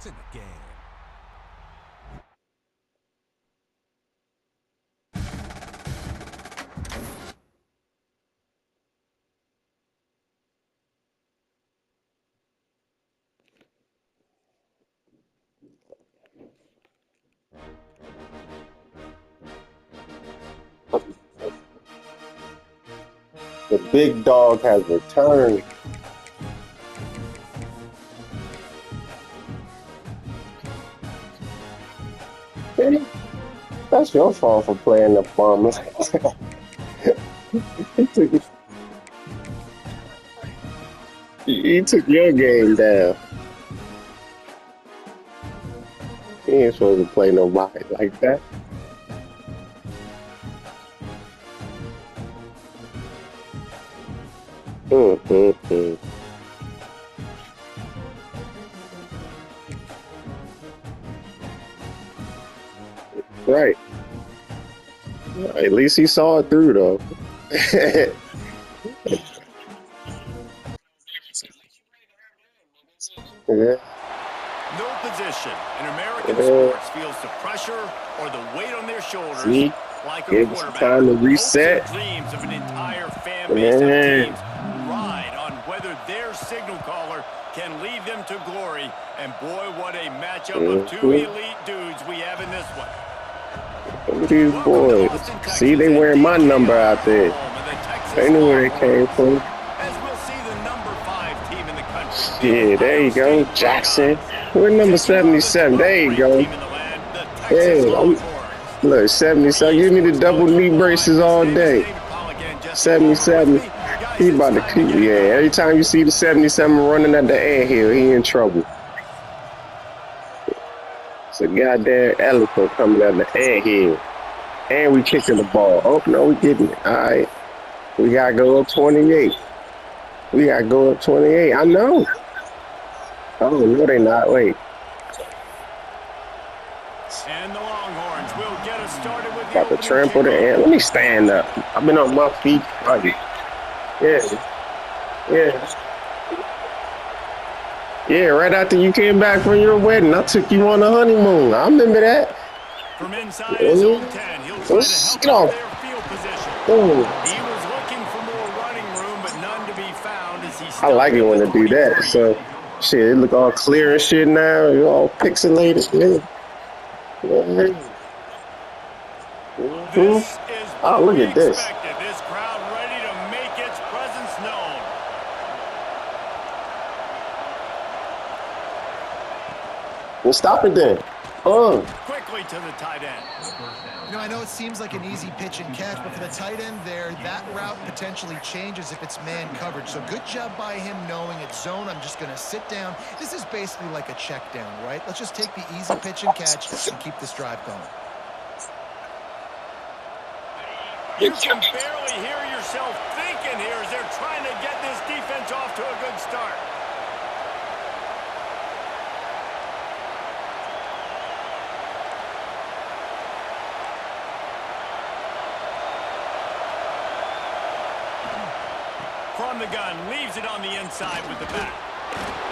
to the game. The big dog has returned. Hey, that's your fault for playing the farmer. he took your game down. He ain't supposed to play nobody like that. Mm-hmm. Right. At least he saw it through, though. Yeah. No position in American sports feels the pressure or the weight on their shoulders See? like a Give us quarterback. time to reset. Hopes and dreams of an entire fan base of teams ride on whether their signal caller can lead them to glory. And boy, what a matchup of two elite dudes we have in this one. These boys. See, they wearing my number out there. They knew where they came from. As we'll see the number 5 team in the country. Yeah, there you go. Jackson. We're number 77. There you go. Yeah, look, 77. Give me the double knee braces all day. 77. He about to keep. Yeah, every time you see the 77 running at the anthill, he in trouble. It's a goddamn elephant coming out the anthill. And we kicking the ball. Oh, no, we getting it. All right. We got to go up 28. We got to go up 28. I know. Oh, no, they not. Wait. And the Longhorns will get us started with About to trample the ant. Let me stand up. I've been on my feet. Yeah. Yeah. Yeah, right after you came back from your wedding, I took you on a honeymoon. I remember that. From inside his own 10, he'll try to help out their field position. He was looking for more running room, but none to be found as he I like it when they do that. So, shit, it look all clear and shit now. You're all pixelated. Oh, look at this. This crowd ready to make its presence known. Well, stop it then. Quickly to the tight end. You know, I know it seems like an easy pitch and catch, but for the tight end there, that route potentially changes if it's man coverage. So good job by him knowing it's zone. I'm just going to sit down. This is basically like a check down, right? Let's just take the easy pitch and catch and keep this drive going. You can barely hear yourself thinking here as they're trying to get this defense off to a good start. From the gun, leaves it on the inside with the back.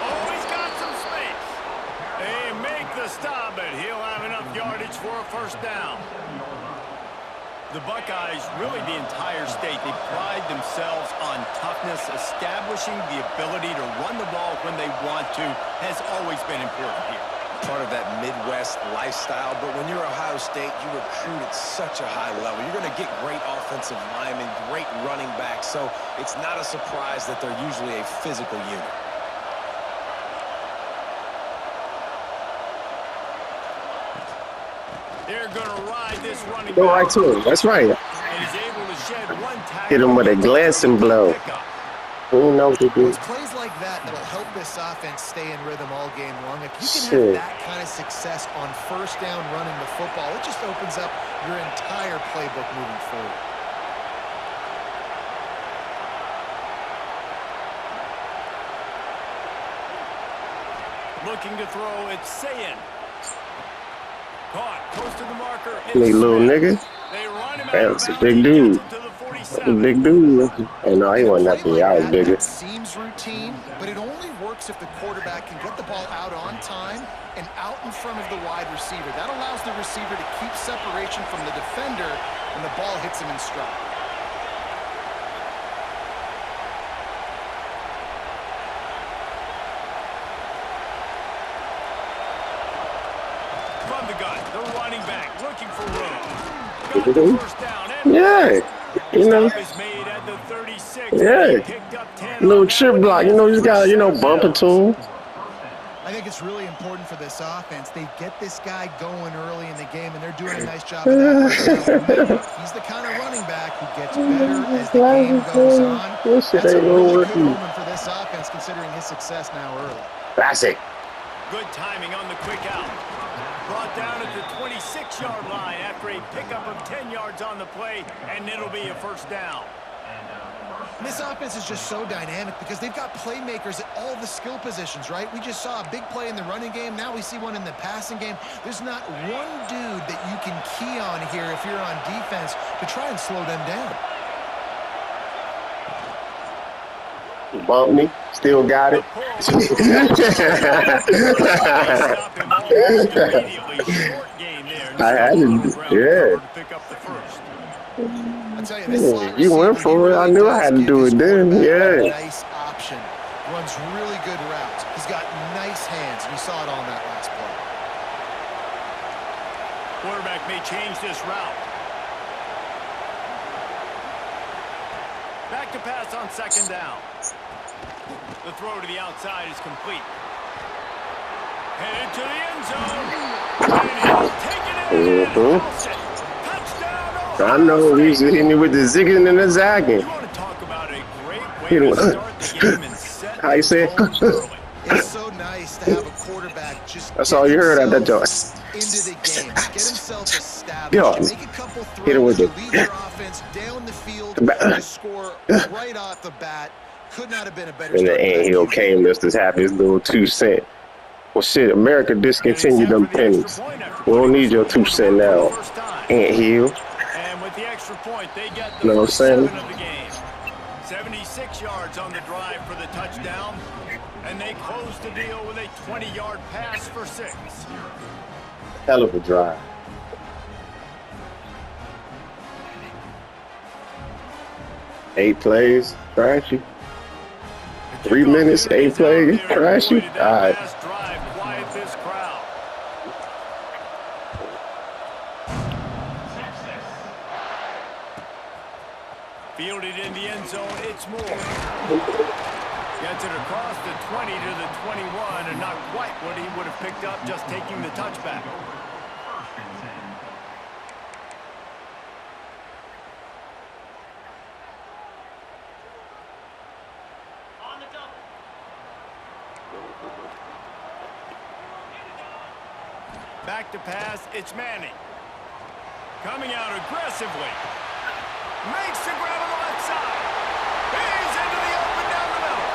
Oh, he's got some space. They make the stop, but he'll have enough yardage for a first down. The Buckeyes, really the entire state, they pride themselves on toughness. Establishing the ability to run the ball when they want to has always been important here. Part of that Midwest lifestyle, but when you're Ohio State, you recruit at such a high level. You're going to get great offensive linemen, great running backs, so it's not a surprise that they're usually a physical unit. They're going to ride this running Go back. right to him. That's right. And he's able to shed one tackle. Hit him with a glancing blow. Who knows what to do? It's plays like that that'll help this offense stay in rhythm all game long. If you can have that kind of success on first down running the football, it just opens up your entire playbook moving forward. Looking to throw, it's Sayin. Caught, close to the marker. Hey, little nigga. They run him out That's a of big bounds. He dude. gets him to the 46. Big dude. And no, he In a wasn't play that big. like I was bigger. that seems routine, but it only works if the quarterback can get the ball out on time and out in front of the wide receiver. That allows the receiver to keep separation from the defender when the ball hits him in stride. From the gun, the running back looking for room. Got the first down. Yeah. You know, Stop is made at the 36. yeah. Picked up 10 Little on that chip one. block. You know, you just got, bump it to him. I think it's really important for this offense. They get this guy going early in the game, and they're doing a nice job of that right now. Remember, he's the kind of running back who gets better as the game goes on. This shit That's a ain't gonna really work good either. omen for this offense, considering his success now early. Classic. Good timing on the quick out. Brought down at the 26-yard line after a pickup of 10 yards on the play, and it'll be a first down. And this offense is just so dynamic because they've got playmakers at all the skill positions, right? We just saw a big play in the running game. Now we see one in the passing game. There's not one dude that you can key on here if you're on defense to try and slow them down. Bump me. Still got it. Stop him almost immediately. Short game there. I had Little to, ground cover to pick up the first. I'll tell you, this slot You went receiver, for it. I knew I had to do it then. Yeah. Nice option. Runs really good routes. He's got nice hands. We saw it on that last play. Quarterback may change this route. Back to pass on second down. The throw to the outside is complete. Headed to the end zone. And he'll take it in. Touchdown, I know. He's hitting me with the zigging and the zagging. You want to talk about a great way to start the game and set How you say it? early. It's so nice to have a quarterback just That's all you heard at that joint. into the game, get himself established, Yo, make a couple hit it with throws it. to lead your offense down the field to score right off the bat. Could not have been a better And the start. anthill came just to have his little 2 cent. Well, shit, America discontinued them pennies. We don't need your 2 cent now. Anthill. And with the extra point, they get the Know what I'm first saying? 7 of the game. 76 yards on the drive for the touchdown. And they close the deal with a 20-yard pass for 6. Hell of a drive. Eight plays, trashy. 3 minutes, 8 plays, trashy. All right. Last drive, quiet this crowd. Fielded in the end zone, it's Moore. Gets it across the 20 to the 21, and not quite what he would have picked up just taking the touchback. Back to pass, it's Manning. Coming out aggressively. Makes the grab on the left side. He's into the open down the middle.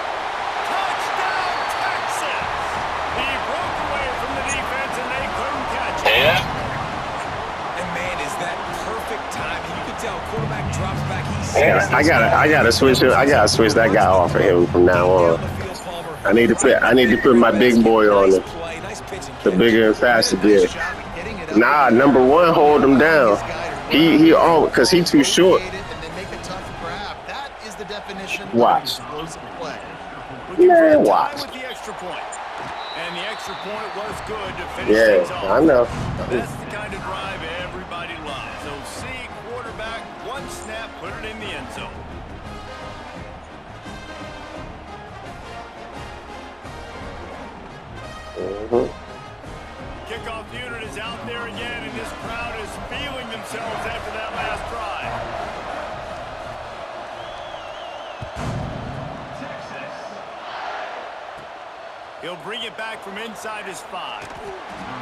Touchdown, Texas! He broke away from the defense and they couldn't catch him. And man, is that perfect timing. You can tell quarterback drops back. Yeah, I gotta switch him. I gotta switch that guy off of him from now on. I need to put my big boy on him. The bigger and faster get. Nah, number 1, hold him down. He cause he too short. That is the definition Watch. of an explosive play. Man, watch. With the extra point. And the extra point was good to finish things off. Yeah, I know. That's the kind of drive everybody loves. So see quarterback, 1 snap, put it in the end zone. Kickoff unit is out there again, and this crowd is feeling themselves after that last drive. He'll bring it back from inside his 5.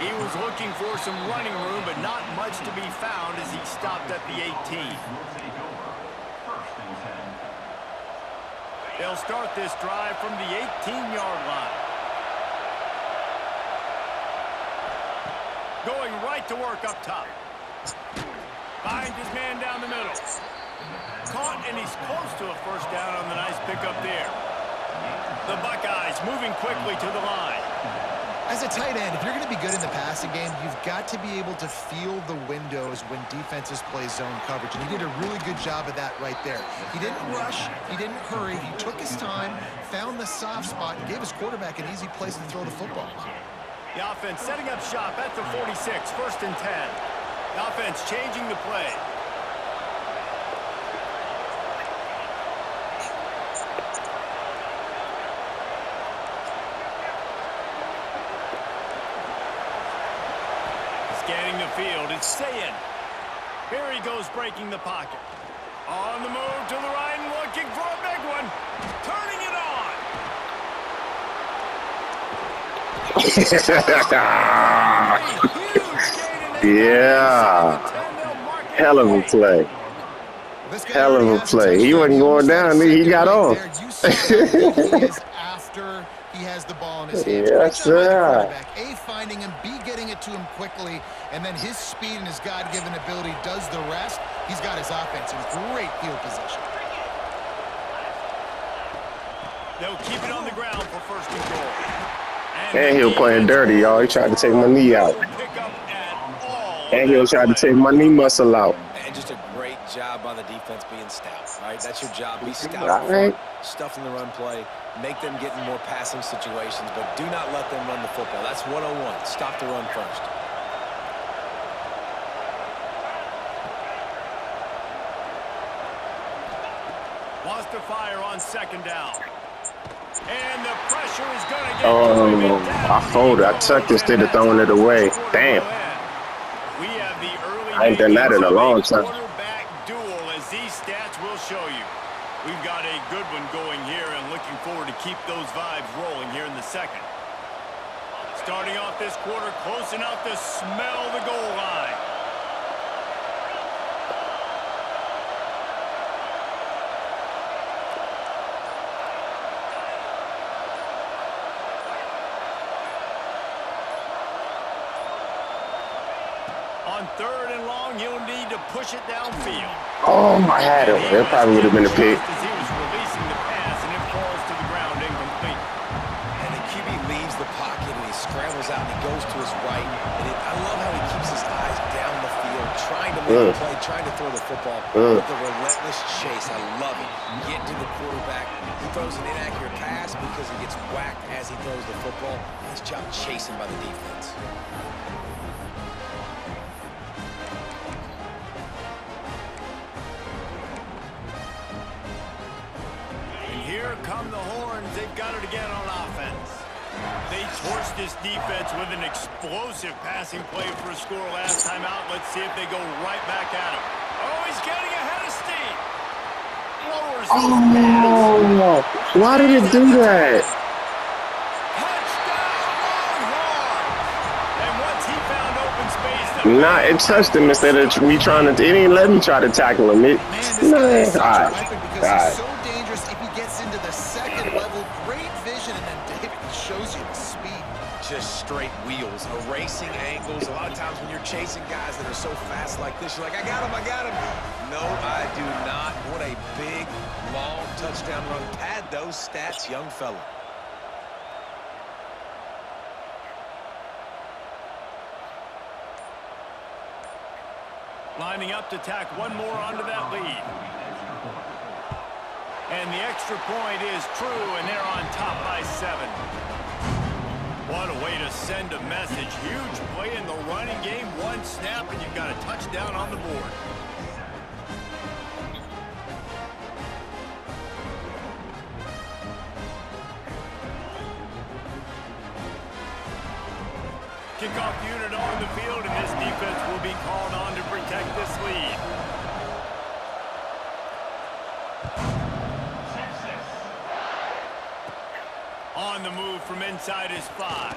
He was looking for some running room, but not much to be found as he stopped at the 18. They'll start this drive from the 18-yard line. Going right to work up top. Finds his man down the middle. Caught, and he's close to a first down on the nice pickup there. The Buckeyes moving quickly to the line. As a tight end, if you're going to be good in the passing game, you've got to be able to feel the windows when defenses play zone coverage, and he did a really good job of that right there. He didn't rush, he didn't hurry, he took his time, found the soft spot, and gave his quarterback an easy place to throw the football. The offense setting up shop at the 46, 1st and 10. The offense changing the play. Scanning the field, it's Sayin. Here he goes breaking the pocket. On the move to the right and looking for a big one. Turning it on. Yeah. Hell of a play. Hell of a play. He wasn't going down. He got off. After he has the ball in his hands. Yes, sir. A, finding him, B, getting it to him quickly, and then his speed and his God-given ability does the rest. He's got his offense in great field position. They'll keep it on the ground for 1st and goal. And he was playing dirty, y'all. He tried to take my knee out. And he was trying to take my knee muscle out. And just a great job by the defense being stout, right? That's your job. Be stout. All right. Stuff in the run play. Make them get in more passing situations, but do not let them run the football. That's 101. Stop the run first. Wants to fire on 2nd down. And the pressure is going to get I folded. I tucked instead of throwing it away. Damn. We have the early I ain't done that in a long time. quarterback duel, as these stats will show you. We've got a good one going here, and looking forward to keep those vibes rolling here in the 2nd. Starting off this quarter close enough to smell the goal line. On 3rd and long, you'll need to push it downfield. Oh, I had it. That probably would have been a pick. As he was releasing the pass, and it falls to the ground incomplete. And the QB leaves the pocket, and he scrambles out, and he goes to his right. And I love how he keeps his eyes down the field, trying to make a play, trying to throw the football with the relentless chase. I love it. Get to the quarterback. He throws an inaccurate pass because he gets whacked as he throws the football. Nice job chasing by the defense. Here come the horns. They've got it again on offense. They torched this defense with an explosive passing play for a score last time out. Let's see if they go right back at him. Oh, he's getting ahead of steam. Lowers Oh, why did it do that? Touchdown, Longhorns! And once he found open space, Nah, it touched him instead of me trying to. It didn't let me try to tackle him. It, Man, this guy is such all a right. weapon because he's so dangerous if he gets into the 2nd level. Great vision, and then David shows you the speed. Just straight wheels, erasing angles. A lot of times when you're chasing guys that are so fast like this, you're like, I got him, I got him. No, I do not. What a big, long touchdown run. Pad those stats, young fella. lining up to tack one more onto that lead. And the extra point is true, and they're on top by 7. What a way to send a message. Huge play in the running game. One snap, and you've got a touchdown on the board. Kickoff unit on the field, and this defense will be called on to protect this lead. On the move from inside his 5.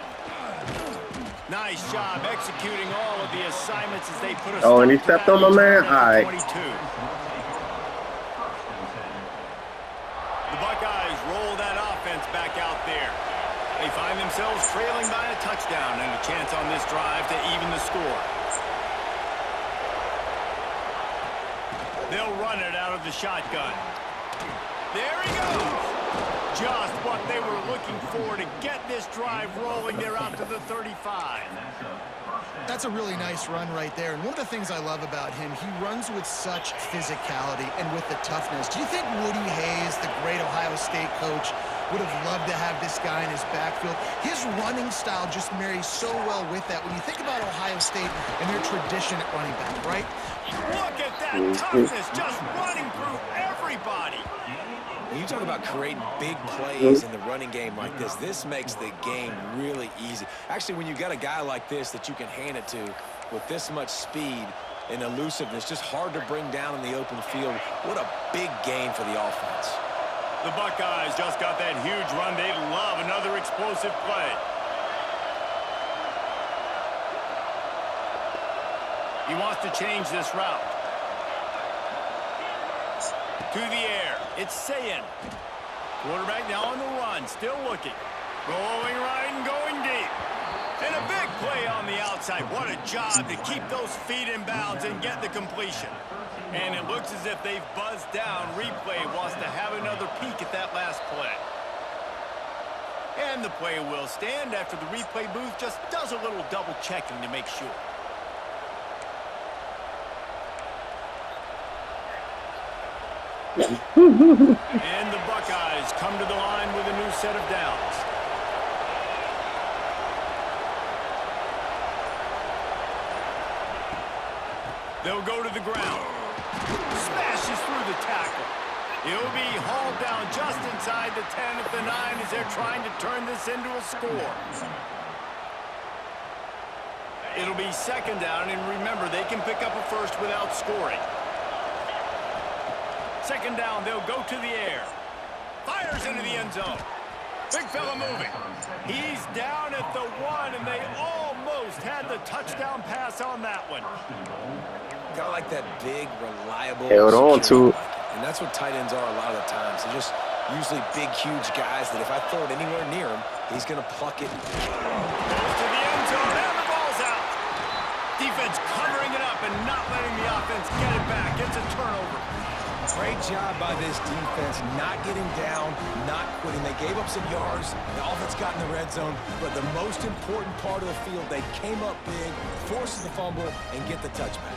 Nice job executing all of the assignments as they put a Oh, and he stop to stepped that on my man? return at All right. 22. The Buckeyes roll that offense back out there. They find themselves trailing by a touchdown and a chance on this drive to even the score. They'll run it out of the shotgun. There he goes. Just what they were looking for to get this drive rolling. They're out to the 35. That's a really nice run right there. And one of the things I love about him, he runs with such physicality and with the toughness. Do you think Woody Hayes, the great Ohio State coach, would have loved to have this guy in his backfield? His running style just marries so well with that. When you think about Ohio State and their tradition at running back, right? Look at that toughness, just running through everybody. When you talk about creating big plays in the running game like this makes the game really easy. Actually, when you got a guy like this that you can hand it to with this much speed and elusiveness, just hard to bring down in the open field, what a big gain for the offense. The Buckeyes just got that huge run. They love another explosive play. He wants to change this route. To the air. It's Sayin. Quarterback now on the run. Still looking. Rolling right and going deep. And a big play on the outside. What a job to keep those feet in bounds and get the completion. And it looks as if they've buzzed down. Replay wants to have another peek at that last play. And the play will stand after the replay booth just does a little double checking to make sure. And the Buckeyes come to the line with a new set of downs. They'll go to the ground. Smashes through the tackle. He'll be hauled down just inside the 10 at the 9 as they're trying to turn this into a score. It'll be second down, and remember, they can pick up a first without scoring. Second down, they'll go to the air. Fires into the end zone. Big fella moving. He's down at the 1, and they almost had the touchdown pass on that one. Got like that big, reliable. Held on to it. And that's what tight ends are a lot of the times. They're just usually big, huge guys that if I throw it anywhere near him, he's going to pluck it. Goes to the end zone, and the ball's out. Defense covering it up and not letting the offense get it back. It's a turnover. Great job by this defense, not getting down, not quitting. They gave up some yards. The offense got in the red zone, but the most important part of the field, they came up big, forced the fumble, and get the touchback.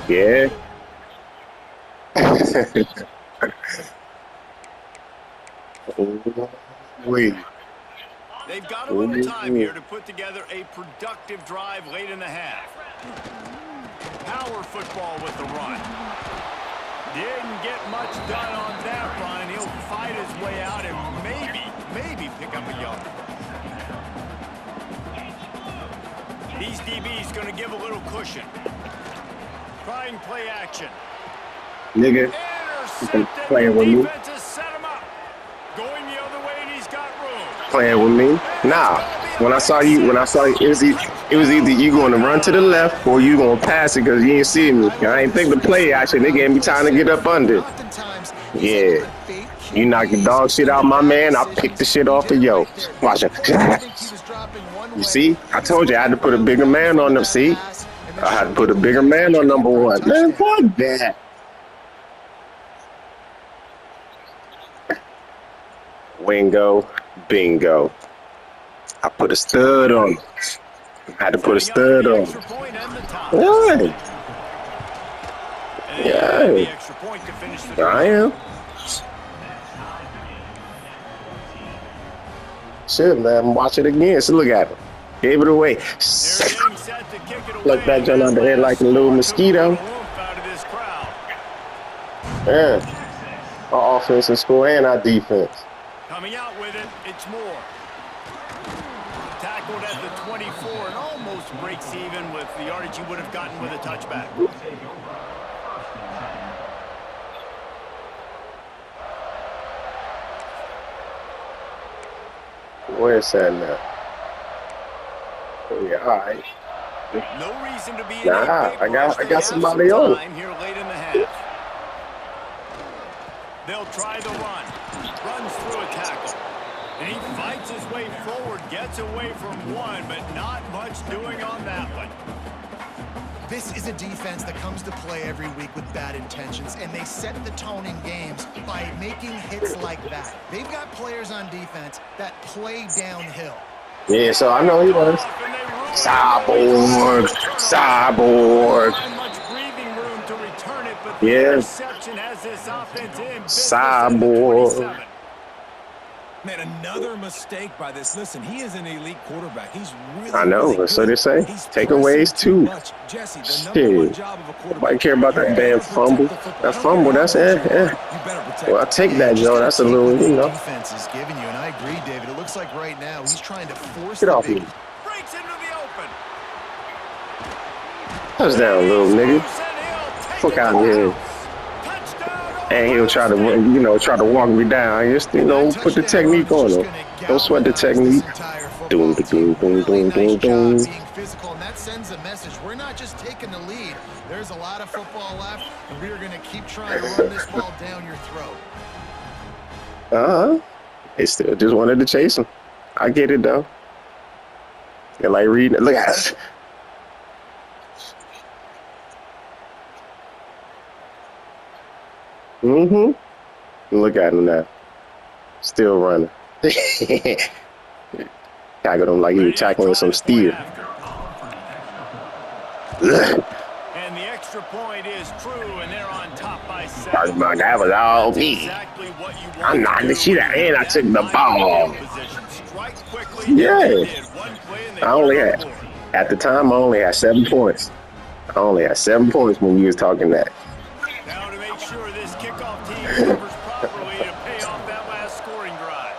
Yeah. Wait. They've got a little time here to put together a productive drive late in the half. Power football with the run. Didn't get much done on that run. He'll fight his way out and maybe pick up a yard. These DBs going to give a little cushion. Trying play action. Nigga, Intercepted. playing with me. Defense has set him up. Going the other way, and he's got room. Playing with me? Nah. When I saw you, it was either you going to run to the left or you going to pass it because you ain't see me. I ain't think the play action. They gave me time to get up under. Yeah. You knocked the dog shit out, my man. I picked the shit off of yo. Watch it. You see? I told you I had to put a bigger man on them. See? I had to put a bigger man on number 1. Man, fuck that. Wingo, bingo. I put a stud on. I had to put a stud on. What? Yeah. I am. Shit, man. Watch it again. So look at him. Gave it away. Look that jump out the head like a little mosquito. Yeah. Our offense and score and our defense. Coming out with it, it's Moore. Tackled at the 24 and almost breaks even with the yardage he would have gotten with a touchback. Where's that now? Oh, yeah, all right. No reason to be in nah, I got somebody on. Here late in the half. They'll try the run. Runs through a tackle. And he fights his way forward, gets away from one, but not much doing on that one. This is a defense that comes to play every week with bad intentions, and they set the tone in games by making hits like that. They've got players on defense that play downhill. Yeah, so I know he was. Cyborg. Cyborg. Yeah. Cyborg. Man, another mistake by this. Listen, he is an elite quarterback. He's really, I know. really good. So they say. He's Takeaways too. Jesse, the number one job of a quarterback. Nobody care about that damn fumble. That fumble, that's Well, I take that, Joe. That's a little, you know. Defense is giving you, and I agree, David. It looks like right now he's trying to force Get off me. Breaks into the open. Touchdown, little nigga. Fuck out of here. And he'll try to, you know, walk me down. Just, you know, put the technique on him. Don't sweat the technique. Doom, doom, doom, doom, doom, doom. Being physical, and that sends a message. We're not just taking the lead. There's a lot of football left, and we are going to keep trying to run this ball down your throat. They still just wanted to chase him. I get it though. They're like reading. Look at it. Look at him now. Still running. Tackled him like he was tackling some steel. And the extra point is true, and they're on top by 7. That was all me. I knocked the shit out and I took the ball. Yeah. I only had, at the time, I only had 7 points. I only had 7 points when we was talking that. Now to make sure this kickoff team covers properly to pay off that last scoring drive.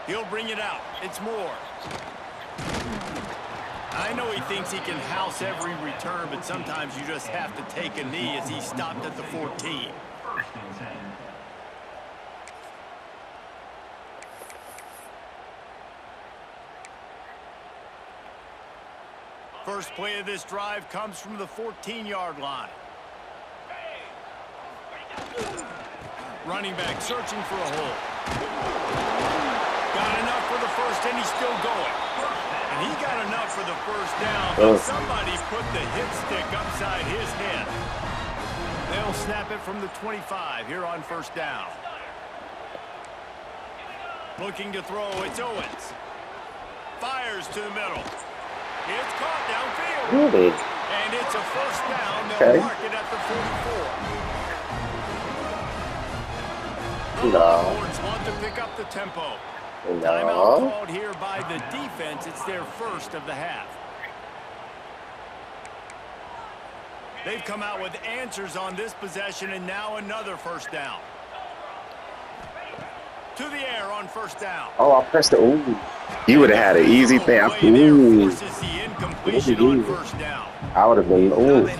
He'll bring it out. It's Moore. I know he thinks he can house every return, but sometimes you just have to take a knee as he stopped at the 14. First play of this drive comes from the 14-yard line. Running back searching for a hole. Got enough for the first, and he's still going. And he got enough for the first down, but somebody put the hit stick upside his head. They'll snap it from the 25 here on first down. Looking to throw, it's Owens. Fires to the middle. It's caught downfield. Really? And it's a first down. They'll mark it at the 44. The Longhorns want to pick up the tempo. Timeout called here by the defense. It's their first of the half. They've come out with answers on this possession, and now another first down. To the air on first down. Oh, I pressed the ooh. You would have had an easy thing. Ooh. I would have been ooh. It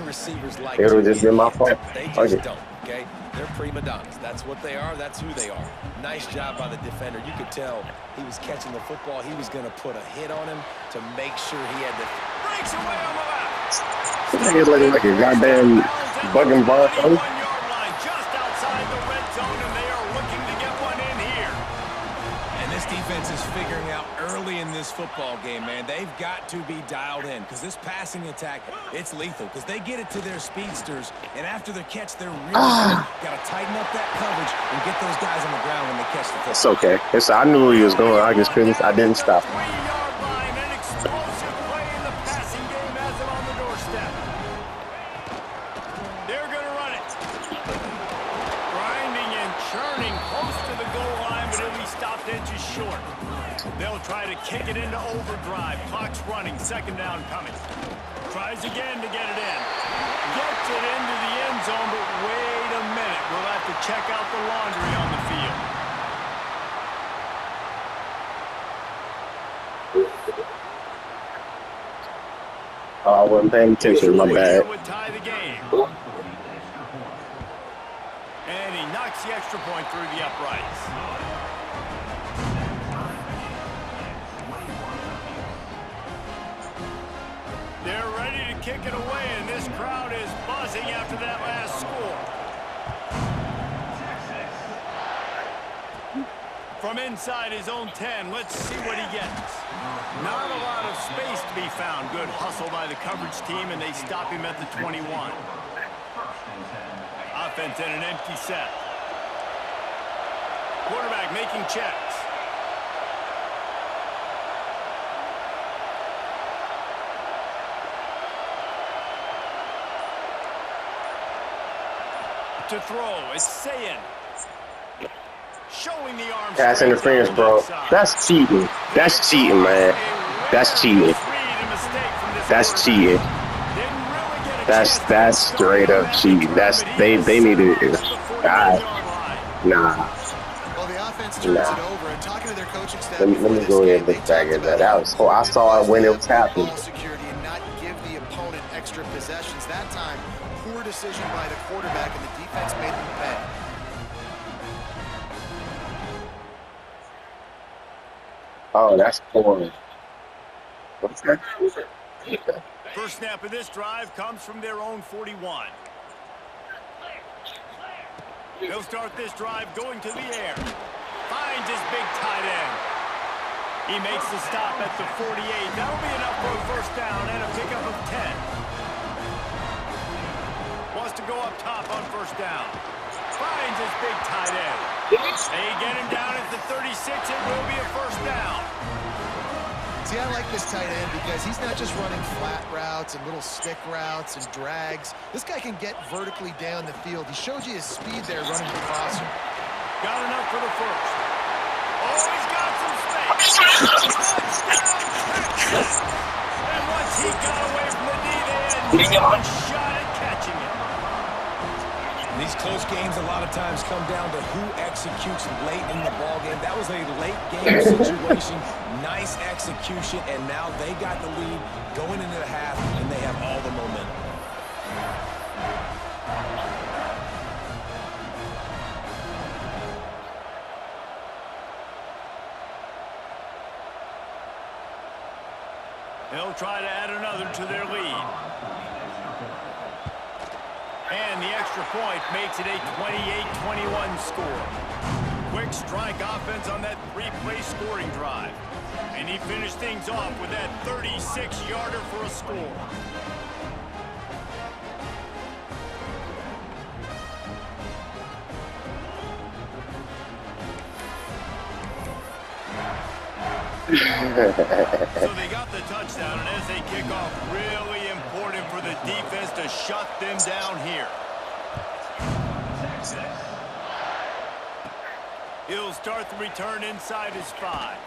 would have just been my fault. They just don't, okay? They're prima donnas. That's what they are. That's who they are. Nice job by the defender. You could tell he was catching the football. He was going to put a hit on him to make sure he had the... Breaks away on the left. Nigga looking like a goddamn bugging bar. Just outside the red zone, and they are looking to get one in here. And this defense is figuring out early in this football game, man. They've got to be dialed in because this passing attack, it's lethal because they get it to their speedsters, and after the catch, they're really got to tighten up that coverage and get those guys on the ground when they catch the football. It's okay. I knew where he was going. I just couldn't. I didn't stop. 3-yard line, an explosive play in the passing game has it on the doorstep. They're going to run it. Grinding and churning close to the goal line, but it'll be stopped inches short. They'll try to kick it into overdrive. Clock's running. Second down coming. Tries again to get it in. Gets it into the end zone, but wait a minute. We'll have to check out the laundry on the field. I wasn't paying attention. My bad. Would tie the game. And he knocks the extra point through the uprights. They're ready to kick it away, and this crowd is buzzing after that last score. From inside his own 10, let's see what he gets. Not a lot of space to be found. Good hustle by the coverage team, and they stop him at the 21. Offense in an empty set. Quarterback making checks. To throw, it's Sayin. Showing the arm. Pass interference, bro. That's cheating. That's cheating, man. That's cheating. That's cheating. That's straight up cheating. They needed it. Nah. Well, the offense turns it over, and talking to their coaching staff Let me go ahead and look back at that. That was cool. I saw it when it was happening. Ball security and not give the opponent extra possessions. That time, poor decision by the quarterback, and the defense made them pay. Oh, that's poor. What's that? First snap of this drive comes from their own 41. They'll start this drive going to the air. Finds his big tight end. He makes the stop at the 48. That'll be enough for a first down and a pickup of 10. Wants to go up top on first down. Finds his big tight end. They get him down at the 36. It will be a first down. See, I like this tight end because he's not just running flat routes and little stick routes and drags. This guy can get vertically down the field. He showed you his speed there running the crosser. Got enough for the first. Oh, he's got some space. And once he got away from the D, they had one shot at catching it. These close games a lot of times come down to who executes late in the ball game. That was a late game situation. Nice execution, and now they got the lead going into the half, and they have all the momentum. They'll try to add another to their lead. And the extra point makes it a 28-21 score. Quick strike offense on that three-play scoring drive. And he finished things off with that 36-yarder for a score. So they got the touchdown, and as they kick off, really important for the defense to shut them down here. He'll start the return inside his 5.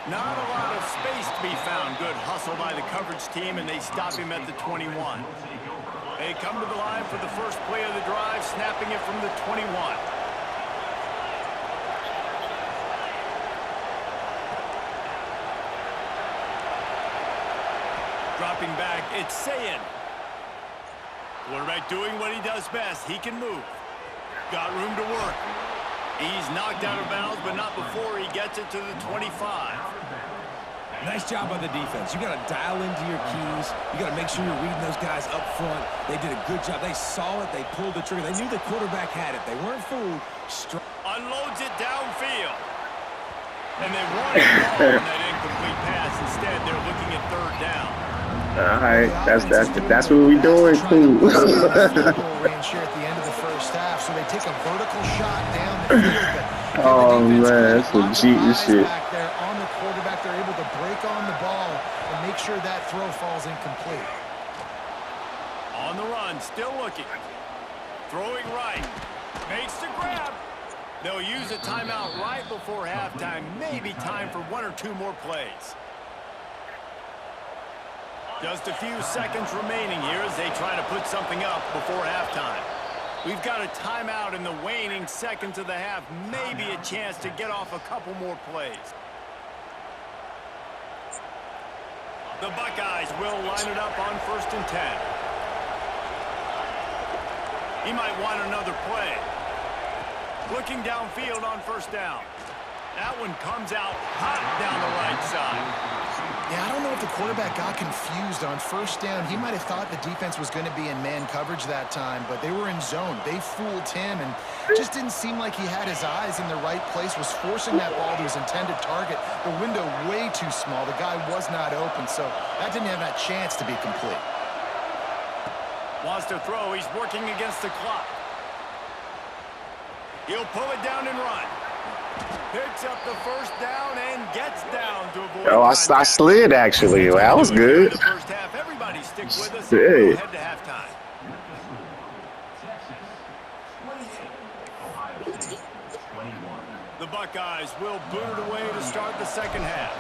Not a lot of space to be found. Good hustle by the coverage team, and they stop him at the 21. They come to the line for the first play of the drive, snapping it from the 21. Dropping back, it's Sayin. Quarterback doing what he does best. He can move. Got room to work. He's knocked out of bounds, but not before he gets it to the 25. Nice job by the defense. You got to dial into your keys. You got to make sure you're reading those guys up front. They did a good job. They saw it. They pulled the trigger. They knew the quarterback had it. They weren't fooled. Unloads it downfield. And they wanted the ball on that incomplete pass. Instead, they're looking at third down. All right, that's what we doing. Cool. Range here at the end of the first half, so they take a vertical shot down the field. Oh man, that's some cheating shit. Back there on the quarterback, they're able to break on the ball and make sure that throw falls incomplete. On the run, still looking. Throwing right. Makes the grab. They'll use a timeout right before halftime. Maybe time for one or two more plays. Just a few seconds remaining here as they try to put something up before halftime. We've got a timeout in the waning seconds of the half. Maybe a chance to get off a couple more plays. The Buckeyes will line it up on 1st and 10. He might want another play. Looking downfield on 1st down. That one comes out hot down the right side. Yeah, I don't know if the quarterback got confused on first down. He might have thought the defense was going to be in man coverage that time, but they were in zone. They fooled him and just didn't seem like he had his eyes in the right place, was forcing that ball to his intended target. The window way too small. The guy was not open, so that didn't have that chance to be complete. Wants to throw. He's working against the clock. He'll pull it down and run. Picks up the first down and gets down to avoid Oh, I slid actually. Well, that was good. The first half, everybody stick with us. Hey. We'll head to halftime. The Buckeyes will boot it away to start the second half.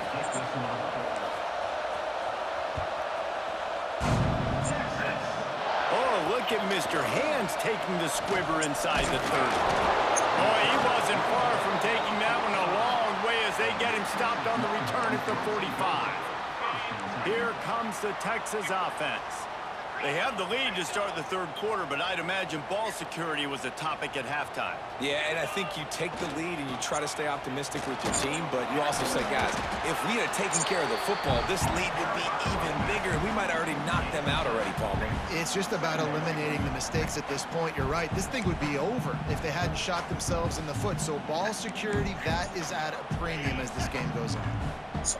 Oh, look at Mr. Hands taking the squibber inside the 30. Boy, he wasn't far from taking that one a long way as they get him stopped on the return at the 45. Here comes the Texas offense. They have the lead to start the third quarter, but I'd imagine ball security was a topic at halftime. Yeah, and I think you take the lead and you try to stay optimistic with your team, but you also say, guys, if we had taken care of the football, this lead would be even bigger, and we might have already knocked them out already, Palmer. It's just about eliminating the mistakes at this point. You're right. This thing would be over if they hadn't shot themselves in the foot. So ball security, that is at a premium as this game goes on.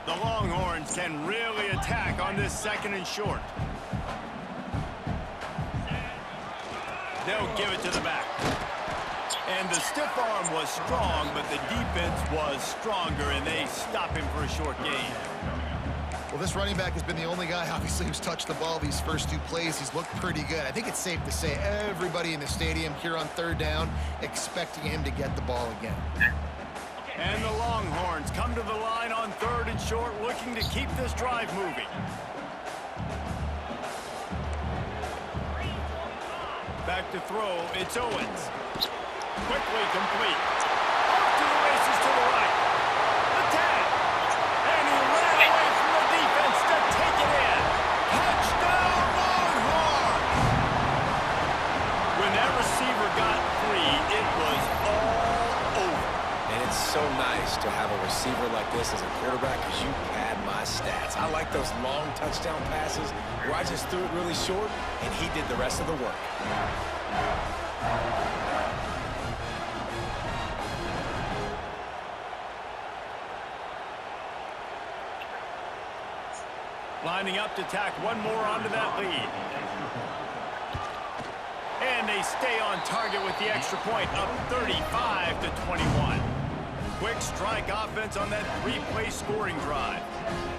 The Longhorns can really attack on this second and short. They'll give it to the back. And the stiff arm was strong, but the defense was stronger, and they stop him for a short gain. Well, this running back has been the only guy, obviously, who's touched the ball these first two plays. He's looked pretty good. I think it's safe to say everybody in the stadium here on third down expecting him to get the ball again. And the Longhorns come to the line on third and short, looking to keep this drive moving. Back to throw, it's Owens. Quickly complete. Off to the races to the right. The tag. And he ran away from the defense to take it in. Touchdown, Longhorns! When that receiver got free, it was all over. And it's so nice to have a receiver like this as a quarterback because you pad my stats. I like those long touchdown passes where I just threw it really short and he did the rest of the work. Lining up to tack one more onto that lead. And they stay on target with the extra point, up 35-21. Quick strike offense on that three-play scoring drive.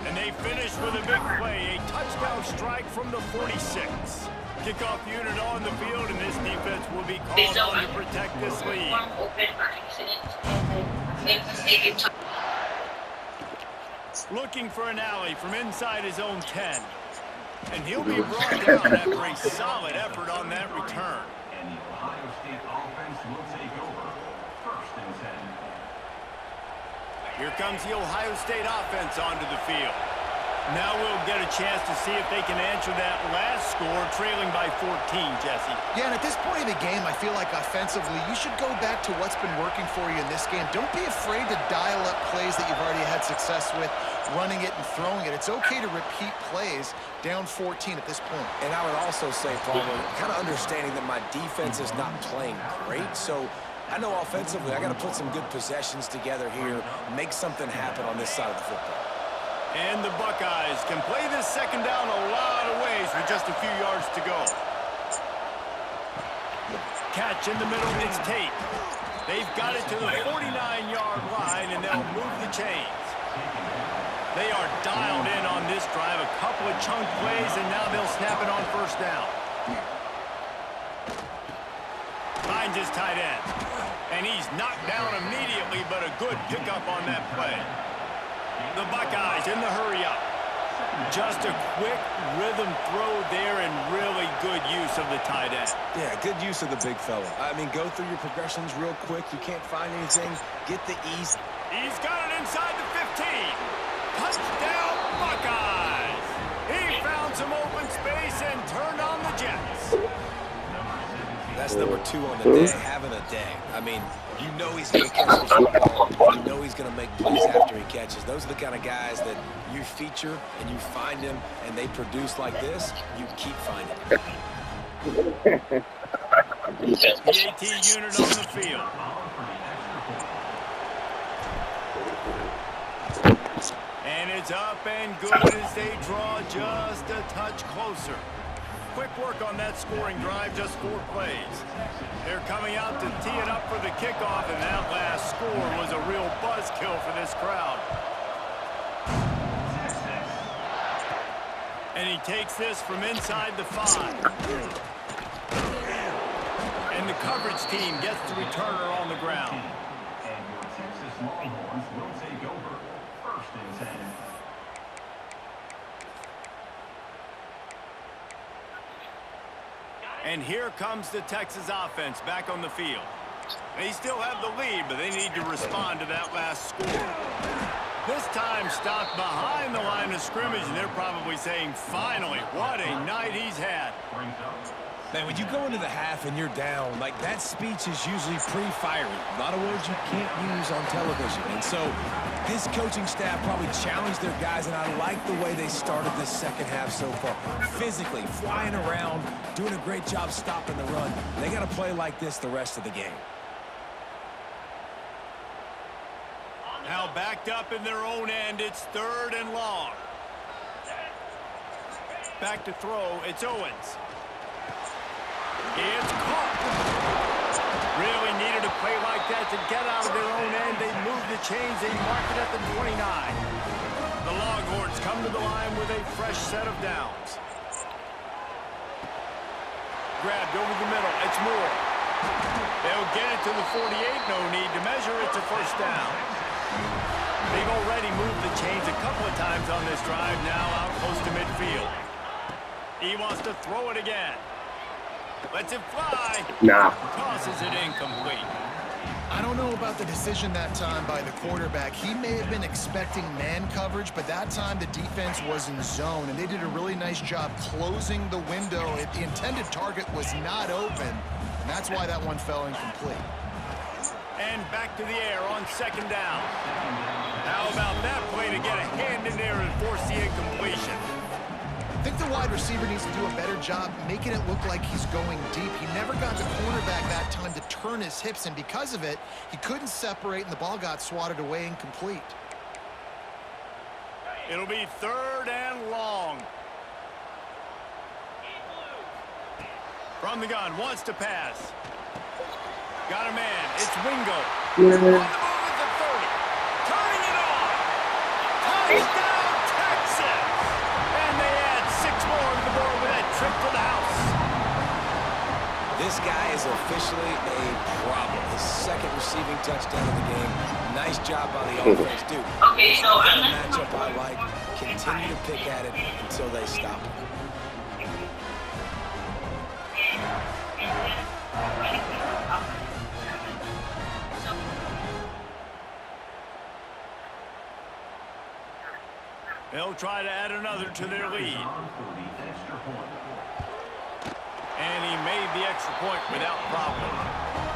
And they finish with a big play, a touchdown strike from the 46. Kickoff unit on the field, and this defense will be called on to protect this lead. Looking for an alley from inside his own 10. And he'll be brought down after a solid effort on that return. And the Ohio State offense will take over. First and 10. Here comes the Ohio State offense onto the field. Now we'll get a chance to see if they can answer that last score, trailing by 14, Jesse. Yeah, and at this point in the game, I feel like offensively, you should go back to what's been working for you in this game. Don't be afraid to dial up plays that you've already had success with, running it and throwing it. It's okay to repeat plays down 14 at this point. And I would also say, Palmer, kind of understanding that my defense is not playing great, so I know offensively I got to put some good possessions together here, make something happen on this side of the football. And the Buckeyes can play this second down a lot of ways with just a few yards to go. Catch in the middle, it's Tate. They've got it to the 49-yard line, and they'll move the chains. They are dialed in on this drive, a couple of chunk plays, and now they'll snap it on first down. Finds his tight end. And he's knocked down immediately, but a good pickup on that play. The Buckeyes in the hurry-up. Just a quick rhythm throw there and really good use of the tight end. Yeah, good use of the big fella. I mean, go through your progressions real quick. You can't find anything. Get the ease. He's got it inside the 15. Touchdown, Buckeyes. He found some open space and turned on the Jets. That's number 2 on the day, having a day. I mean, you know he's going to catch the football. He know he's going to make plays after he catches. Those are the kind of guys that you feature and you find them and they produce like this, you keep finding them. PAT unit on the field. And it's up and good as they draw just a touch closer. Quick work on that scoring drive, just 4 plays. They're coming out to tee it up for the kickoff, and that last score was a real buzzkill for this crowd. And he takes this from inside the 5. And the coverage team gets the returner on the ground. And your Texas Longhorns will take over. 1st and 10. And here comes the Texas offense back on the field. They still have the lead, but they need to respond to that last score. This time stopped behind the line of scrimmage, and they're probably saying, finally, what a night he's had. Man, when you go into the half and you're down, like that speech is usually pre-fiery. A lot of words you can't use on television. And so this coaching staff probably challenged their guys, and I like the way they started this second half so far. Physically, flying around, doing a great job stopping the run. They got to play like this the rest of the game. Now backed up in their own end, it's 3rd and long. Back to throw, it's Owens. It's caught. Really needed a play like that to get out of their own end. They moved the chains. They marked it at the 29. The Longhorns come to the line with a fresh set of downs. Grabbed over the middle. It's Moore. They'll get it to the 48. No need to measure. It's a 1st down. They've already moved the chains a couple of times on this drive. Now out close to midfield. He wants to throw it again. Lets it fly. Nah. Tosses it incomplete. I don't know about the decision that time by the quarterback. He may have been expecting man coverage, but that time the defense was in zone, and they did a really nice job closing the window. The intended target was not open, and that's why that one fell incomplete. And back to the air on 2nd down. How about that play to get a hand in there and force the incompletion? I think the wide receiver needs to do a better job making it look like he's going deep. He never got the cornerback that time to turn his hips, and because of it, he couldn't separate, and the ball got swatted away incomplete. It'll be 3rd and long. From the gun, wants to pass. Got a man. It's Wingo. On the move at the 30. Turning it on. Touchdown, Texas. And they add 6 more to the board with that trip to the house. This guy is officially a problem. His 2nd receiving touchdown of the game. Nice job by the offense, dude. It's the kind of matchup I like. Continue to pick at it until they stop it. They'll try to add another to their lead. And he made the extra point without problem.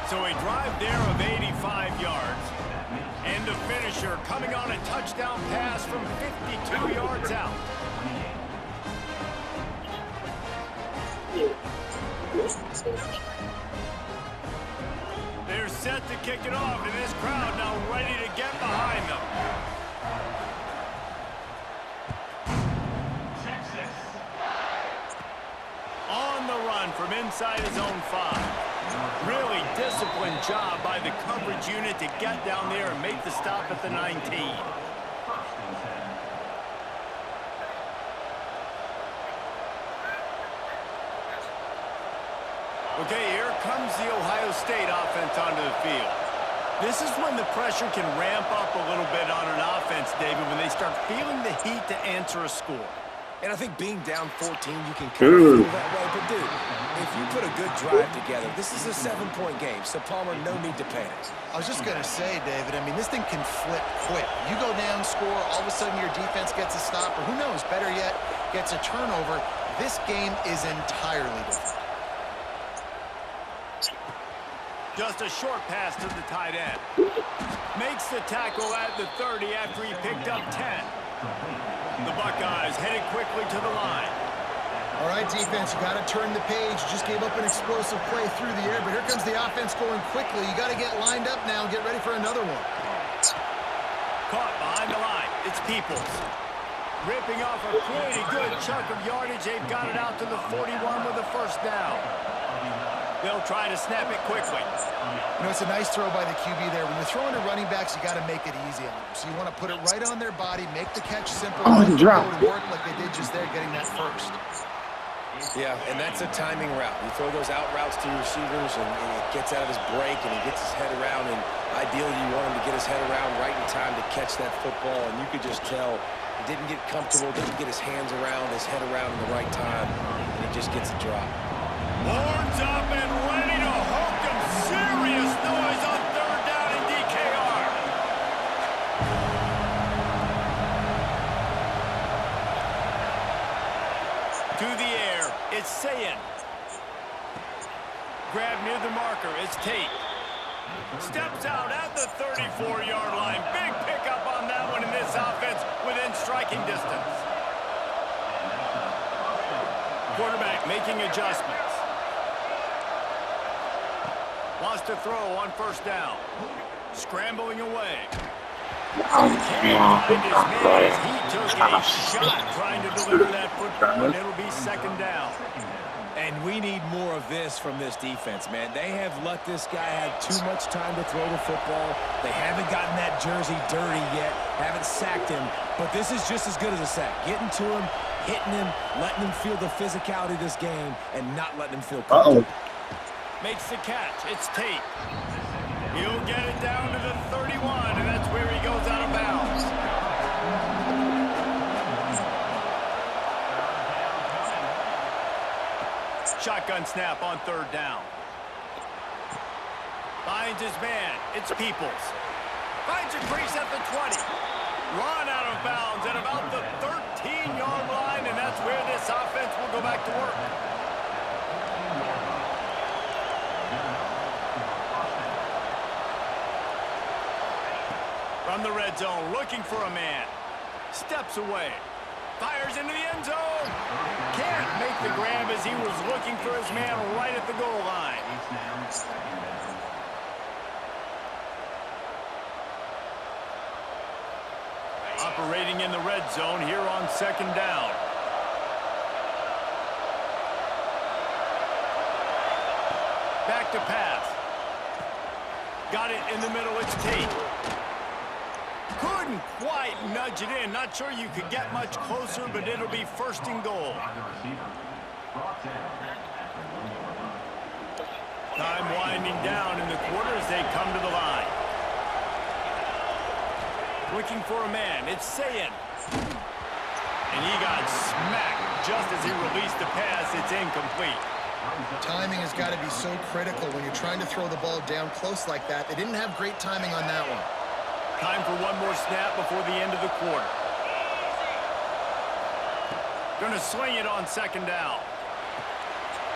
So a drive there of 85 yards. And the finisher coming on a touchdown pass from 52 yards out. They're set to kick it off, and this crowd now ready to get behind them. On the run from inside his own 5. Really disciplined job by the coverage unit to get down there and make the stop at the 19. Okay, here comes the Ohio State offense onto the field. This is when the pressure can ramp up a little bit on an offense, David, when they start feeling the heat to answer a score. And I think being down 14, you can kind of feel that way. But, dude, if you put a good drive together, this is a 7-point game. So, Palmer, no need to panic. I was just going to say, David, I mean, this thing can flip quick. You go down, score, all of a sudden your defense gets a stop, or who knows, better yet, gets a turnover. This game is entirely different. Just a short pass to the tight end. Makes the tackle at the 30 after he picked up 10. The Buckeyes headed quickly to the line. All right, defense, you got to turn the page. You just gave up an explosive play through the air, but here comes the offense going quickly. You got to get lined up now and get ready for another one. Caught behind the line. It's Peoples. Ripping off a pretty good chunk of yardage. They've got it out to the 41 with a first down. They'll try to snap it quickly. You know, it's a nice throw by the QB there. When you're throwing to running backs, you got to make it easy on them. So you want to put it right on their body, make the catch simple, and drop. go to work like they did just there, getting that first. Yeah, and that's a timing route. You throw those out routes to your receivers, and it gets out of his break, and he gets his head around, and ideally you want him to get his head around right in time to catch that football, and you could just tell he didn't get comfortable, didn't get his hands around, his head around in the right time, and he just gets a drop. Horns up and ready to hook him. Serious noise on third down in DKR. To the air, it's Sayin. Grab near the marker, it's Tate. Steps out at the 34-yard line. Big pickup on that one in this offense within striking distance. Quarterback making adjustments. Wants to throw on first down. Scrambling away. Can't find his man as he took a shot trying to deliver that football, and it'll be second down. And we need more of this from this defense, man. They have let this guy have too much time to throw the football. They haven't gotten that jersey dirty yet, haven't sacked him, but this is just as good as a sack. Getting to him, hitting him, letting him feel the physicality of this game, and not letting him feel comfortable. Makes the catch. It's Tate. He'll get it down to the 31, and that's where he goes out of bounds. Shotgun snap on third down. Finds his man. It's Peoples. Finds a crease at the 20. Run out of bounds at about the 13-yard line, and that's where this offense will go back to work. From the red zone, looking for a man. Steps away. Fires into the end zone. Can't make the grab as he was looking for his man right at the goal line. Operating in the red zone here on second down. Back to pass. Got it in the middle. It's Tate. Couldn't quite nudge it in. Not sure you could get much closer, but it'll be first and goal. Time winding down in the quarter as they come to the line. Looking for a man. It's Sayin. And he got smacked just as he released the pass. It's incomplete. Timing has got to be so critical when you're trying to throw the ball down close like that. They didn't have great timing on that one. Time for one more snap before the end of the quarter. Gonna swing it on second down.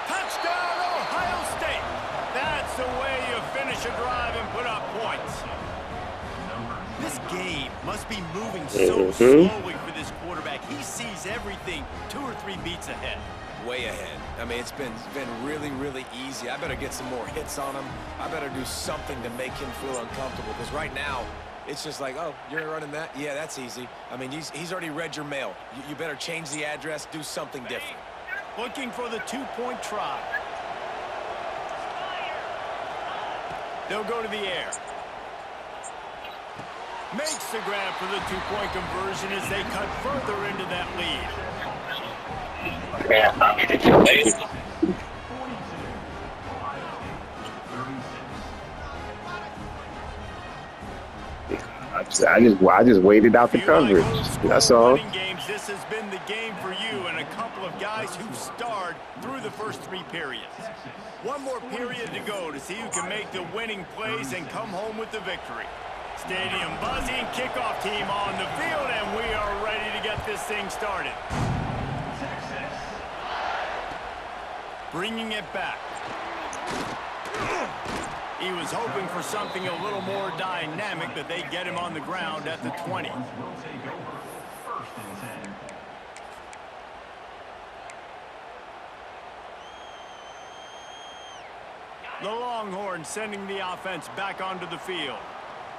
Touchdown, Ohio State! That's the way you finish a drive and put up points. This game must be moving so slowly for this quarterback. He sees everything 2 or 3 beats ahead. Way ahead. I mean, it's been really, really easy. I better get some more hits on him. I better do something to make him feel uncomfortable, because right now, it's just like, oh, you're running that? Yeah, that's easy. I mean, he's already read your mail. You better change the address, do something different. Looking for the 2-point try. They'll go to the air. Makes the grab for the 2-point conversion as they cut further into that lead. I just waited out the coverage. That's all. Games, this has been the game for you and a couple of guys who've starred through the first 3 periods. One more period to go to see who can make the winning plays and come home with the victory. Stadium buzzing, kickoff team on the field, and we are ready to get this thing started. Bringing it back. He was hoping for something a little more dynamic, but they get him on the ground at the 20. Will take over. First and 10. The Longhorns sending the offense back onto the field.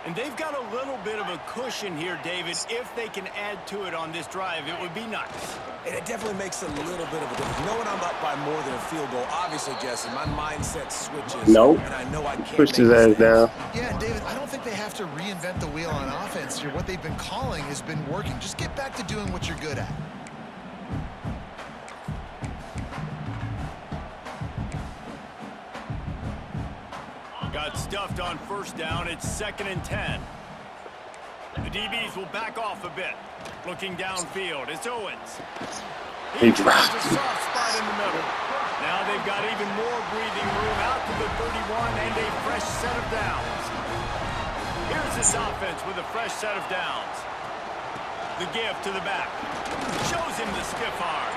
And they've got a little bit of a cushion here, David. If they can add to it on this drive, it would be nice. And it definitely makes a little bit of a difference. Knowing I'm up by more than a field goal, obviously, Jesse, my mindset switches. Nope. And I know I can't Pushed make his ass mistakes. down. Yeah, and David, I don't think they have to reinvent the wheel on offense here. What they've been calling has been working. Just get back to doing what you're good at. Got stuffed on first down. It's 2nd and 10. The DBs will back off a bit. Looking downfield, it's Owens. He He finds a soft spot in the middle. Now they've got even more breathing room out to the 31 and a fresh set of downs. Here's this offense with a fresh set of downs. The give to the back. Shows him the stiff arm.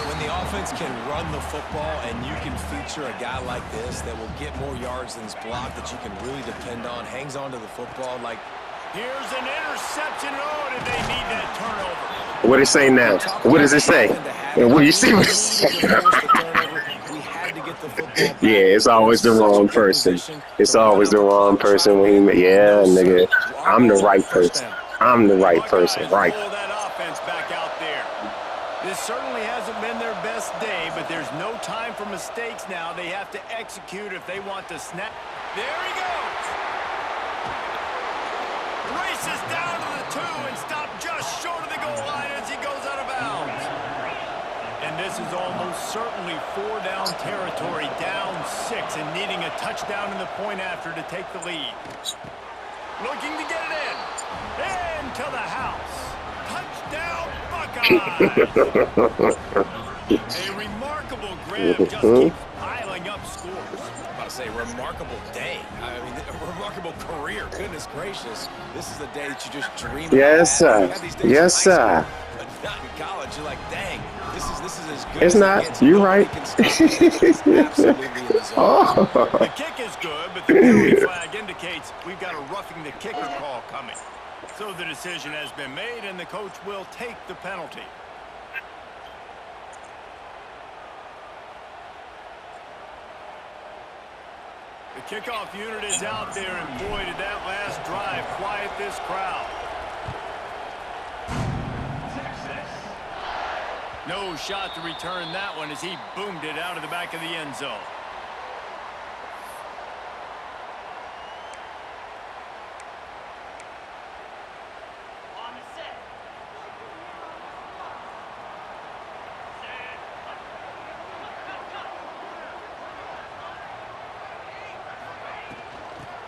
When the offense can run the football and you can feature a guy like this that will get more yards than his block, that you can really depend on, hangs on to the football like... Here's an interception. Oh, did they need that turnover? What does it say now? What does it say? And what do you see? We had to get the football back. Yeah, it's always the wrong person. It's always the wrong person when he. Yeah, nigga, I'm the right person. I'm the right person. Right. Pull that offense back out there. This certainly hasn't been their best day, but there's no time for mistakes now. They have to execute if they want to snap. There he goes. Races down to the 2 and stopped just short of the goal line as he goes out of bounds. And this is almost certainly 4-down territory, down 6 and needing a touchdown in the point after to take the lead. Looking to get it in. Into the house. Touchdown, Buckeyes. A remarkable grab just keeps piling up scores. I'm about to say, remarkable day. I mean, a remarkable career. Goodness gracious. This is the day that you just dream about. Yes, sir. You have these days in Yes, high sir. school, but not in college. You're like, dang, this is as good It's as not. it gets. You Nobody right. can stop it. It's absolutely in the zone. Oh. The kick is good, but the penalty flag indicates we've got a roughing the kicker call coming. So the decision has been made, and the coach will take the penalty. The kickoff unit is out there, and boy, did that last drive quiet this crowd. No shot to return that one as he boomed it out of the back of the end zone.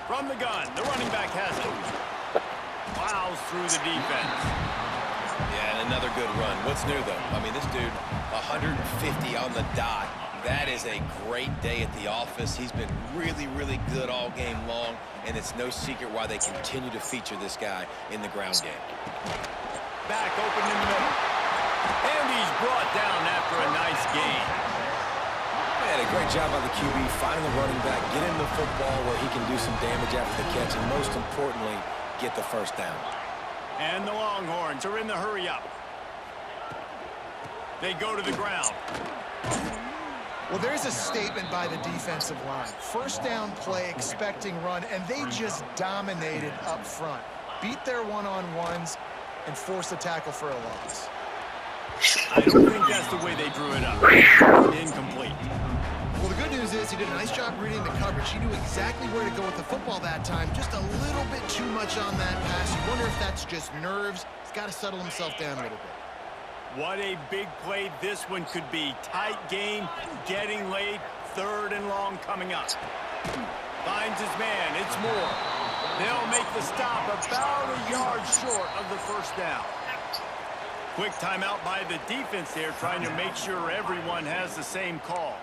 From the gun, the running back has it. Plows through the defense. Yeah, and another good run. What's new, though? I mean, this dude, 150 on the dot. That is a great day at the office. He's been really, really good all game long, and it's no secret why they continue to feature this guy in the ground game. Back open in the middle. And he's brought down after a nice gain. Man, a great job by the QB, finding the running back, get him the football where he can do some damage after the catch, and most importantly, get the first down. And the Longhorns are in the hurry-up. They go to the ground. Well, there's a statement by the defensive line. First down play, expecting run, and they just dominated up front. Beat their one-on-ones and forced a tackle for a loss. I don't think that's the way they drew it up. Incomplete. Well, the good news is he did a nice job reading the coverage. He knew exactly where to go with the football that time. Just a little bit too much on that pass. You wonder if that's just nerves. He's got to settle himself down a little bit. What a big play this one could be. Tight game, getting late, 3rd and long coming up. Finds his man, it's Moore. They'll make the stop about a yard short of the first down. Quick timeout by the defense there, trying to make sure everyone has the same call.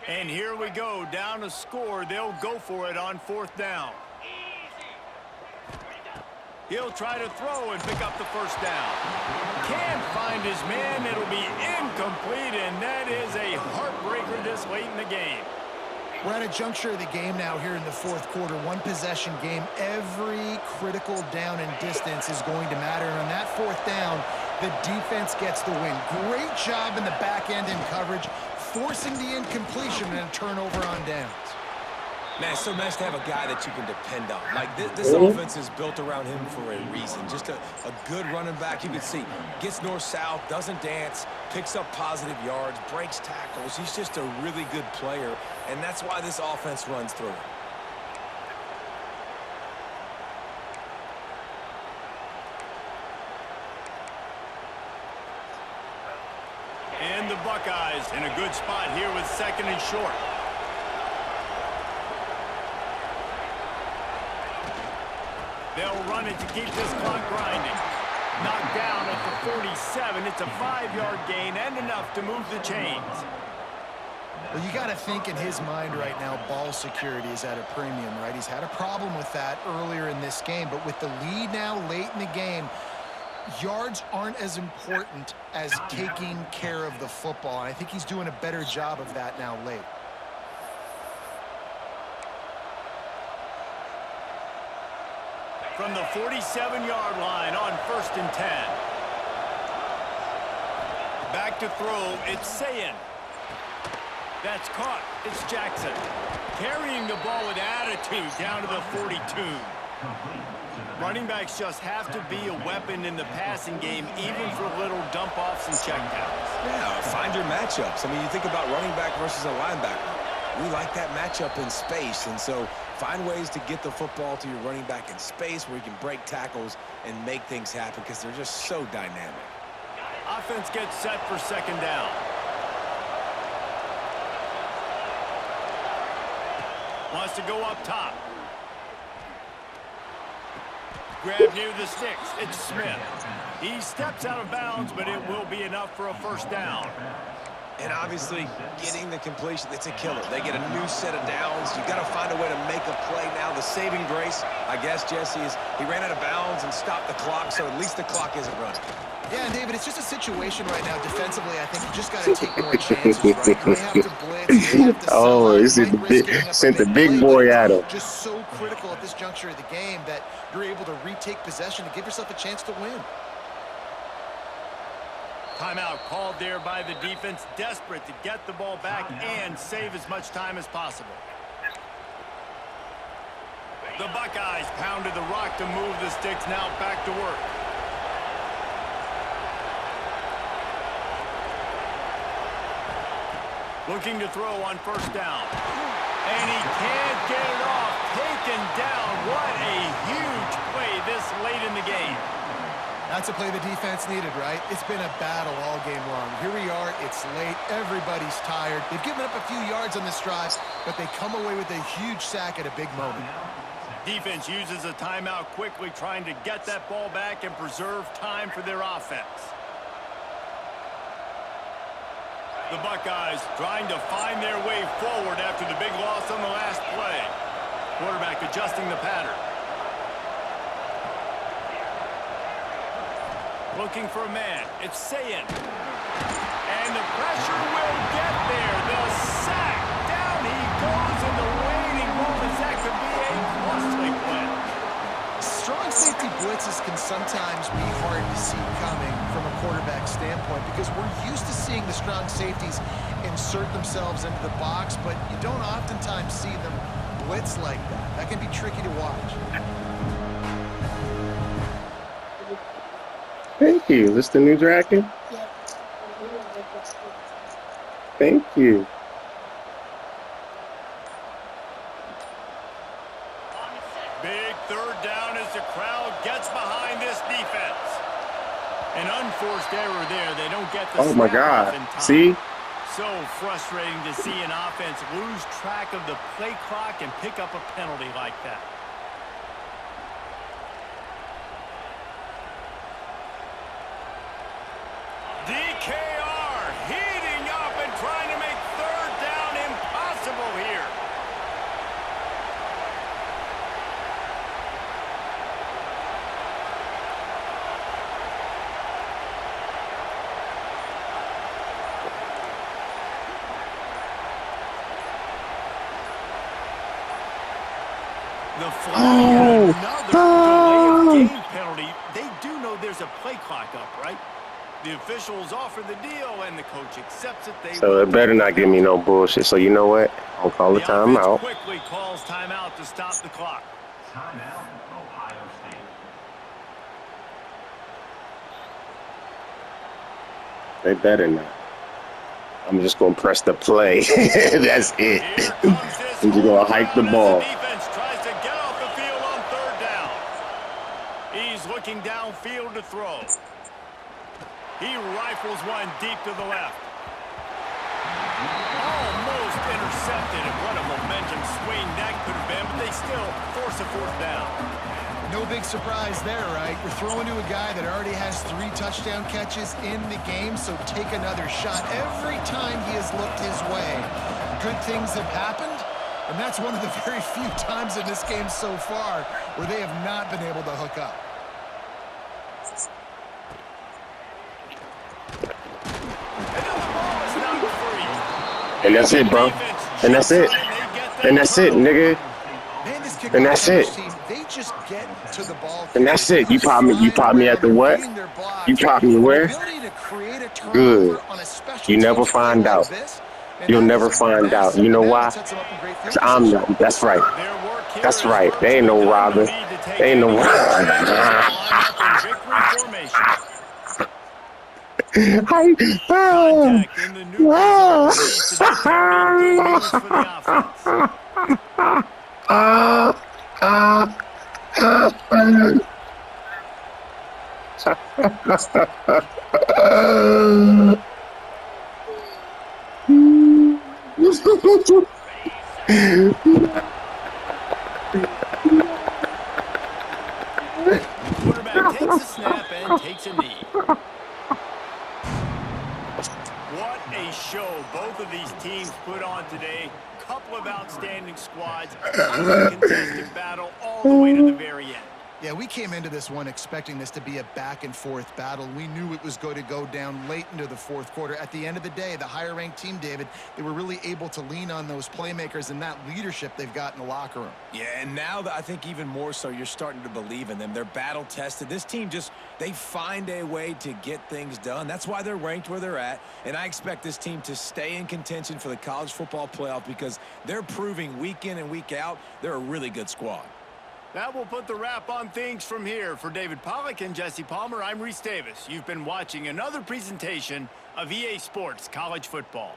And here we go, down a score. They'll go for it on 4th down. He'll try to throw and pick up the first down. Can't find his man. It'll be incomplete, and that is a heartbreaker this late in the game. We're at a juncture of the game now here in the fourth quarter. One possession game. Every critical down and distance is going to matter. And on that fourth down, the defense gets the win. Great job in the back end in coverage, forcing the incompletion and a turnover on downs. Man, it's so nice to have a guy that you can depend on. Like, this offense is built around him for a reason. Just a good running back. You can see, gets north-south, doesn't dance, picks up positive yards, breaks tackles. He's just a really good player, and that's why this offense runs through him. And the Buckeyes in a good spot here with second and short. They'll run it to keep this clock grinding. Knocked down at the 47. It's a 5-yard gain and enough to move the chains. Well, you got to think in his mind right now, ball security is at a premium, right? He's had a problem with that earlier in this game, but with the lead now late in the game, yards aren't as important as taking care of the football. And I think he's doing a better job of that now late. From the 47-yard line on 1st and 10. Back to throw, it's Sayin. That's caught. It's Jackson. Carrying the ball with attitude down to the 42. Running backs just have to be a weapon in the passing game, even for little dump-offs and checkdowns. Yeah, find your matchups. I mean, you think about running back versus a linebacker. We like that matchup in space, and so find ways to get the football to your running back in space where you can break tackles and make things happen because they're just so dynamic. Offense gets set for second down. Wants to go up top. Grab near the sticks. It's Smith. He steps out of bounds, but it will be enough for a first down. And obviously, getting the completion, it's a killer. They get a new set of downs. You got to find a way to make a play now. The saving grace, I guess, Jesse, is he ran out of bounds and stopped the clock, so at least the clock isn't running. Yeah, and David, it's just a situation right now defensively. I think you just got to take more chances, right? You may have to blitz, you may have to sell out, sent the big boy at him. Just so critical at this juncture of the game that you're able to retake possession to give yourself a chance to win. Timeout called there by the defense, desperate to get the ball back and save as much time as possible. The Buckeyes pounded the rock to move the sticks, now back to work. Looking to throw on first down. And he can't get it off. Taken down. What a huge play this late in the game. That's a play the defense needed, right? It's been a battle all game long. Here we are. It's late. Everybody's tired. They've given up a few yards on this drive, but they come away with a huge sack at a big moment. Defense uses a timeout quickly, trying to get that ball back and preserve time for their offense. The Buckeyes trying to find their way forward after the big loss on the last play. Quarterback adjusting the pattern. Looking for a man. It's Sayin. And the pressure will get there. The sack. Down he goes in the waiting moments. That could be a costly play. Strong safety blitzes can sometimes be hard to see coming from a quarterback standpoint because we're used to seeing the strong safeties insert themselves into the box, but you don't oftentimes see them blitz like that. That can be tricky to watch. Thank you. Is this the new Draken? Thank you. Big third down as the crowd gets behind this defense. An unforced error there. They don't get the Oh my snap off God. in time. See? So frustrating to see an offense lose track of the play clock and pick up a penalty like that. DKR heating up and trying to make third down impossible here. The flag Oh, and another delay of oh. game penalty. They do know there's a play clock up, right? The officials offer the deal, and the coach accepts it. They So will it better take the not give me no bullshit. So you know what? I'll call the The offense timeout. quickly calls timeout to stop the clock. Timeout, Ohio State. They better not. I'm just gonna press the play. That's it. Here comes this I'm just gonna whole hike the crowd as ball. the defense tries to get off the field on third down. He's looking downfield to throw. He rifles one deep to the left. Almost intercepted, and what a momentum swing that could have been, but they still force a fourth down. No big surprise there, right? You're throwing to a guy that already has 3 touchdown catches in the game, so take another shot. Every time he has looked his way, good things have happened, and that's one of the very few times in this game so far where they have not been able to hook up. And that's it, bro. And that's it. And that's it, nigga. Man, this kicker And that's it. team, they just get to the ball. And that's it. You pop me at the what? You pop me where? Good. You never find out. You'll never find out. You know why? 'Cause I'm not. That's right. That's right. They ain't no Robin. They ain't no Robin. Contact in the neutral zone leads to that penalty. Good news for the Quarterback takes a snap and takes a knee. What a show both of these teams put on today. Couple of outstanding squads. Contested battle all the way to the very end. Yeah, we came into this one expecting this to be a back-and-forth battle. We knew it was going to go down late into the fourth quarter. At the end of the day, the higher-ranked team, David, they were really able to lean on those playmakers and that leadership they've got in the locker room. Yeah, and now I think even more so, you're starting to believe in them. They're battle-tested. This team they find a way to get things done. That's why they're ranked where they're at, and I expect this team to stay in contention for the college football playoff because they're proving week in and week out they're a really good squad. That will put the wrap on things from here. For David Pollack and Jesse Palmer, I'm Reese Davis. You've been watching another presentation of EA Sports College Football.